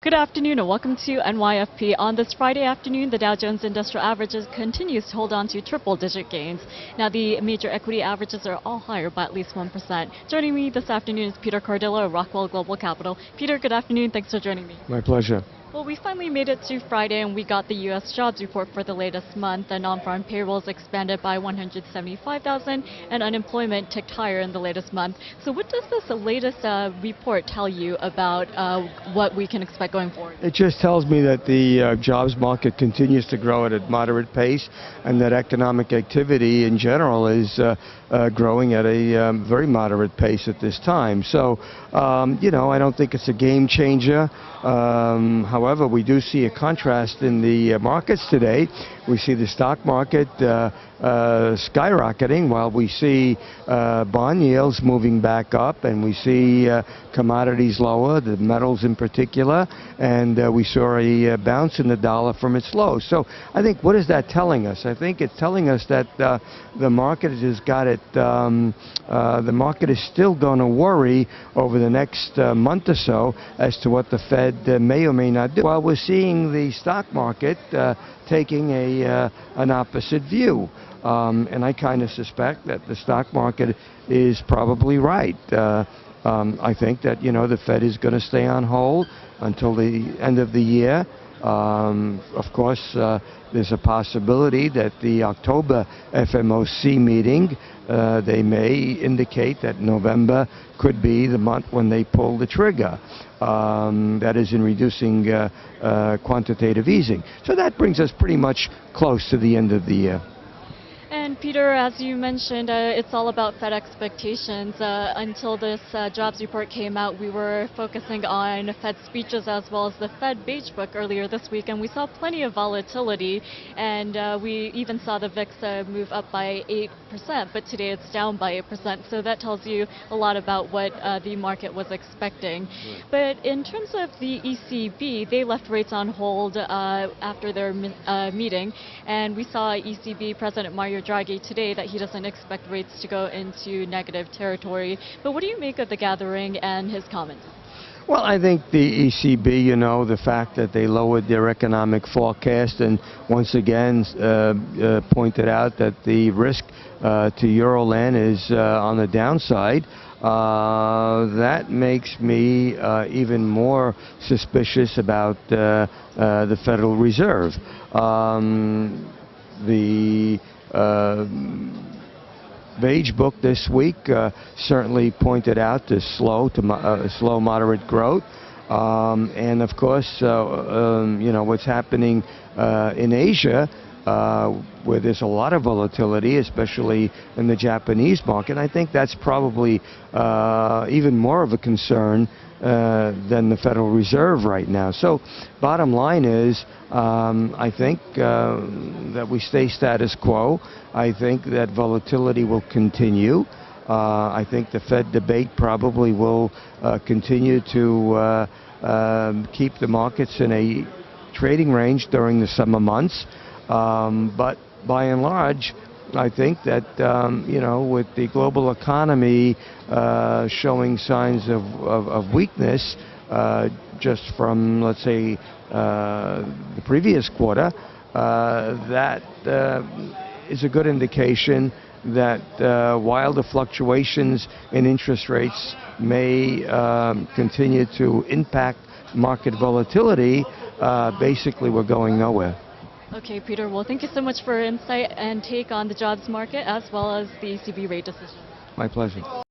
Good afternoon and welcome to NYFP. On this Friday afternoon, the Dow Jones Industrial Averages continues to hold on to triple-digit gains. Now, the major equity averages are all higher by at least 1%. Joining me this afternoon is Peter Cardillo of Rockwell Global Capital. Peter, good afternoon. Thanks for joining me. My pleasure. Well, we finally made it to Friday and we got the U.S. jobs report for the latest month. The non-farm payrolls expanded by 175,000 and unemployment ticked higher in the latest month. So what does this latest report tell you about what we can expect going forward? It just tells me that the jobs market continues to grow at a moderate pace and that economic activity in general is growing at a very moderate pace at this time. So, I don't think it's a game changer. However, we do see a contrast in the markets today. We see the stock market skyrocketing while we see bond yields moving back up, and we see commodities lower, the metals in particular, and we saw a bounce in the dollar from its low. So I think, what is that telling us? I think it's telling us that the market has got it, the market is still going to worry over the next month or so as to what the Fed may or may not do. While we're seeing the stock market taking an opposite view. And I kind of suspect that the stock market is probably right. I think that, the Fed is going to stay on hold until the end of the year. Of course, there's a possibility that the October FOMC meeting, they may indicate that November could be the month when they pull the trigger. That is in reducing quantitative easing. So that brings us pretty much close to the end of the year. And Peter, as you mentioned, it's all about Fed expectations. Until this jobs report came out, we were focusing on Fed speeches as well as the Fed Beige Book earlier this week, and we saw plenty of volatility, and we even saw the VIX move up by 8%, but today it's down by 8%, so that tells you a lot about what the market was expecting. But in terms of the ECB, they left rates on hold after their meeting, and we saw ECB President Mario Draghi today that he doesn't expect rates to go into negative territory. But what do you make of the gathering and his comments? Well, I think the ECB, the fact that they lowered their economic forecast and once again pointed out that the risk to Euroland is on the downside, that makes me even more suspicious about the Federal Reserve. The Beige Book this week certainly pointed out the slow, moderate growth, and of course, what's happening in Asia, where there's a lot of volatility, especially in the Japanese market. I think that's probably even more of a concern than the Federal Reserve right now. So bottom line is, I think that we stay status quo. I think that volatility will continue. I think the Fed debate probably will continue to keep the markets in a trading range during the summer months. But by and large, I think that, with the global economy showing signs of weakness just from, let's say, the previous quarter, that is a good indication that while the fluctuations in interest rates may continue to impact market volatility, basically we're going nowhere. Okay, Peter, well, thank you so much for your insight and take on the jobs market as well as the ECB rate decision. My pleasure.